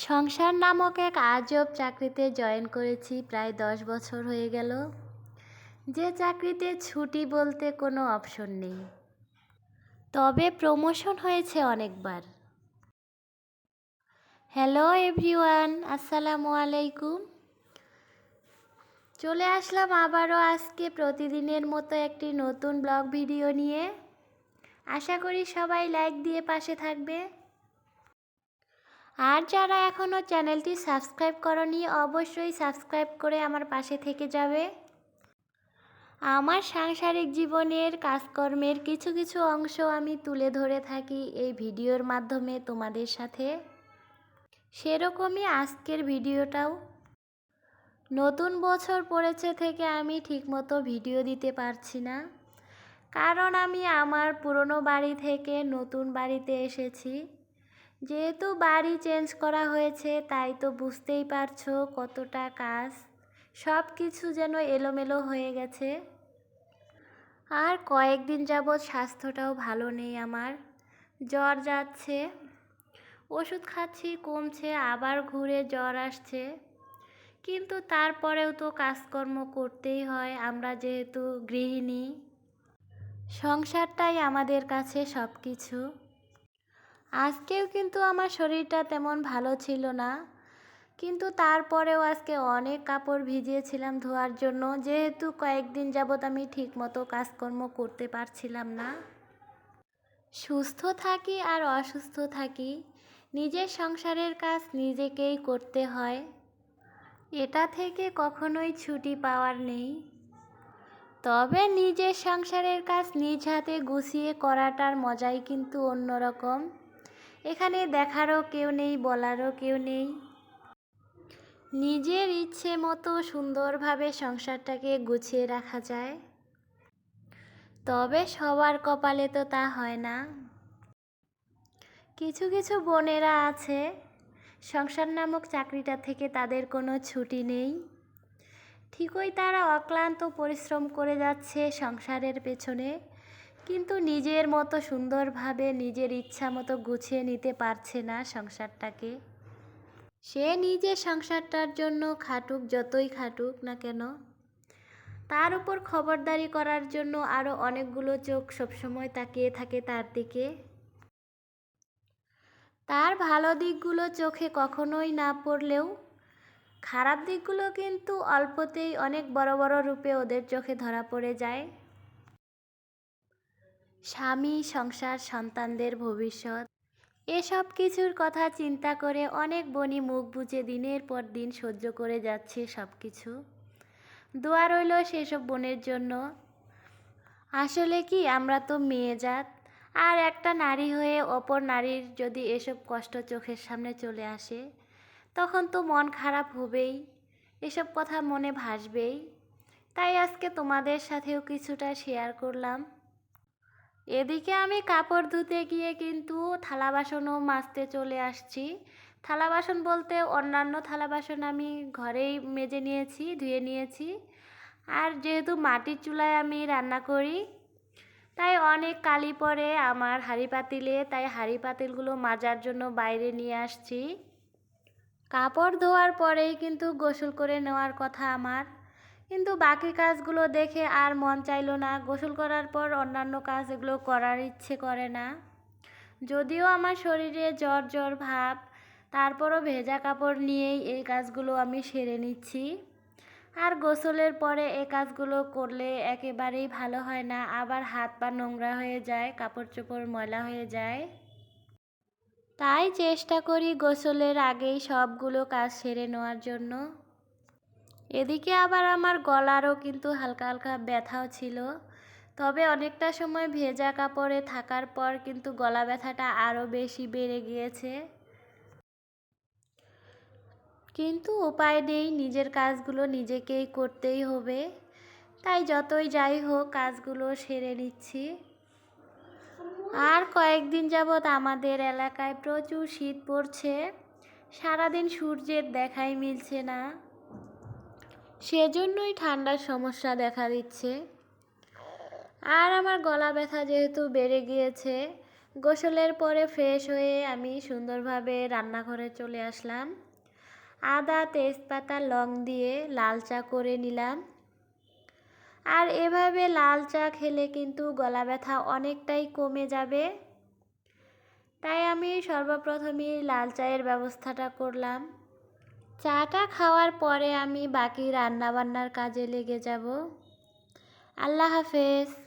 সংসার নামক এক আজব চাকরিতে জয়েন করেছি, প্রায় 10 বছর হয়ে গেল। যে চাকরিতে ছুটি বলতে কোনো অপশন নেই, তবে প্রমোশন হয়েছে অনেকবার। হ্যালো এভরিওয়ান, আসসালামু আলাইকুম। চলে আসলাম আবারও আজকে প্রতিদিনের মতো একটি নতুন ব্লগ ভিডিও নিয়ে। আশা করি সবাই লাইক দিয়ে পাশে থাকবে। আর যারা এখনও চ্যানেলটি সাবস্ক্রাইব করনি, অবশ্যই সাবস্ক্রাইব করে আমার পাশে থেকে যাবে। আমার সাংসারিক জীবনের কাজকর্মের কিছু কিছু অংশ আমি তুলে ধরে থাকি এই ভিডিওর মাধ্যমে তোমাদের সাথে। সেরকমই আজকের ভিডিওটাও। নতুন বছর পড়েছে থেকে আমি ঠিকমতো ভিডিও দিতে পারছি না, কারণ আমি আমার পুরনো বাড়ি থেকে নতুন বাড়িতে এসেছি। যেহেতু বাড়ি চেঞ্জ করা হয়েছে, তাই তো বুঝতেই পারছো কতটা কাজ, সব কিছু যেন এলোমেলো হয়ে গেছে। আর কয়েকদিন যাবৎ স্বাস্থ্যটাও ভালো নেই আমার, জ্বর যাচ্ছে, ওষুধ খাচ্ছি কমছে, আবার ঘুরে জ্বর আসছে। কিন্তু তারপরেও তো কাজকর্ম করতেই হয়, আমরা যেহেতু গৃহিণী। সংসারটাই আমাদের কাছে সব কিছু। আজকেও কিন্তু আমার শরীরটা তেমন ভালো ছিল না, কিন্তু তারপরেও আজকে অনেক কাপড় ভিজিয়েছিলাম ধোয়ার জন্য, যেহেতু কয়েকদিন যাবৎ আমি ঠিকমতো কাজকর্ম করতে পারছিলাম না। সুস্থ থাকি আর অসুস্থ থাকি, নিজের সংসারের কাজ নিজেকেই করতে হয়। এটা থেকে কখনোই ছুটি পাওয়ার নেই। তবে নিজের সংসারের কাজ নিজ হাতে গুছিয়ে করাটার মজাই কিন্তু অন্যরকম। এখানে দেখারও কেউ নেই, বলারও কেউ নেই। নিজের ইচ্ছে মতো সুন্দরভাবে সংসারটাকে গুছিয়ে রাখা যায়। তবে সবার কপালে তো তা হয় না। কিছু কিছু বোনেরা আছে, সংসার নামক চাকরিটা থেকে তাদের কোনো ছুটি নেই। ঠিকই তারা অক্লান্ত পরিশ্রম করে যাচ্ছে সংসারের পেছনে, কিন্তু নিজের মতো সুন্দরভাবে নিজের ইচ্ছা মতো গুছিয়ে নিতে পারছে না সংসারটাকে। সে নিজের সংসারটার জন্য খাটুক, যতই খাটুক না কেন, তার উপর খবরদারি করার জন্য আরও অনেকগুলো চোখ সবসময় তাকিয়ে থাকে তার দিকে। তার ভালো দিকগুলো চোখে কখনোই না পড়লেও খারাপ দিকগুলো কিন্তু অল্পতেই অনেক বড় বড় রূপে ওদের চোখে ধরা পড়ে যায়। স্বামী, সংসার, সন্তানদের ভবিষ্যৎ, এসব কিছুর কথা চিন্তা করে অনেক বোনই মুখ বুজে দিনের পর দিন সহ্য করে যাচ্ছে সব কিছু। দোয়া রইল সেসব বোনের জন্য। আসলে কি, আমরা তো মেয়ে জাত, আর একটা নারী হয়ে অপর নারীর যদি এসব কষ্ট চোখের সামনে চলে আসে, তখন তো মন খারাপ হবেই, এসব কথা মনে ভাসবেই। তাই আজকে তোমাদের সাথেও কিছুটা শেয়ার করলাম। এদিকে আমি কাপড় ধুতে গিয়ে কিন্তু থালা বাসনও মাজতে চলে আসছি। থালা বাসন বলতে অন্যান্য থালা বাসন আমি ঘরেই মেজে নিয়েছি, ধুয়ে নিয়েছি। আর যেহেতু মাটির চুলায় আমি রান্না করি, তাই অনেক কালি পড়ে আমার হাঁড়ি পাতিলে, তাই হাঁড়ি পাতিলগুলো মাজার জন্য বাইরে নিয়ে আসছি। কাপড় ধোয়ার পরেই কিন্তু গোসল করে নেওয়ার কথা আমার, কিন্তু বাকি কাজগুলো দেখে আর মন চাইলো না। গোসল করার পর অন্যান্য কাজ এগুলো করার ইচ্ছে করে না। যদিও আমার শরীরে জ্বর জ্বর ভাব, তারপরও ভেজা কাপড় নিয়েই এই কাজগুলো আমি সেরে নিচ্ছি। আর গোসলের পরে এই কাজগুলো করলে একেবারেই ভালো হয় না, আবার হাত পা নোংরা হয়ে যায়, কাপড় চোপড় ময়লা হয়ে যায়। তাই চেষ্টা করি গোসলের আগেই সবগুলো কাজ সেরে নেওয়ার জন্য। এদিকে আবার আমার গলারও কিন্তু হালকা হালকা ব্যথাও ছিল, তবে অনেকটা সময় ভেজা কাপড়ে থাকার পর কিন্তু গলা ব্যথাটা আরও বেশি বেড়ে গিয়েছে। কিন্তু উপায় নেই, নিজের কাজগুলো নিজেকেই করতেই হবে, তাই যতই যাই হোক কাজগুলো সেরে নিচ্ছি। আর কয়েকদিন যাবৎ আমাদের এলাকায় প্রচুর শীত পড়ছে, সারাদিন সূর্যের দেখাই মিলছে না, সেজন্যই ঠান্ডার সমস্যা দেখা দিচ্ছে। আর আমার গলা ব্যথা যেহেতু বেড়ে গিয়েছে, গোসলের পরে ফ্রেশ হয়ে আমি সুন্দরভাবে রান্নাঘরে চলে আসলাম। আদা, তেজপাতা, লং দিয়ে লাল চা করে নিলাম। আর এভাবে লাল চা খেলে কিন্তু গলা ব্যথা অনেকটাই কমে যাবে। তাই আমি সর্বপ্রথমেই লাল চায়ের ব্যবস্থাটা করলাম। চাটা খাওয়ার পরে আমি বাকি রান্নাবান্নার কাজে লেগে যাব। আল্লাহ হাফেজ।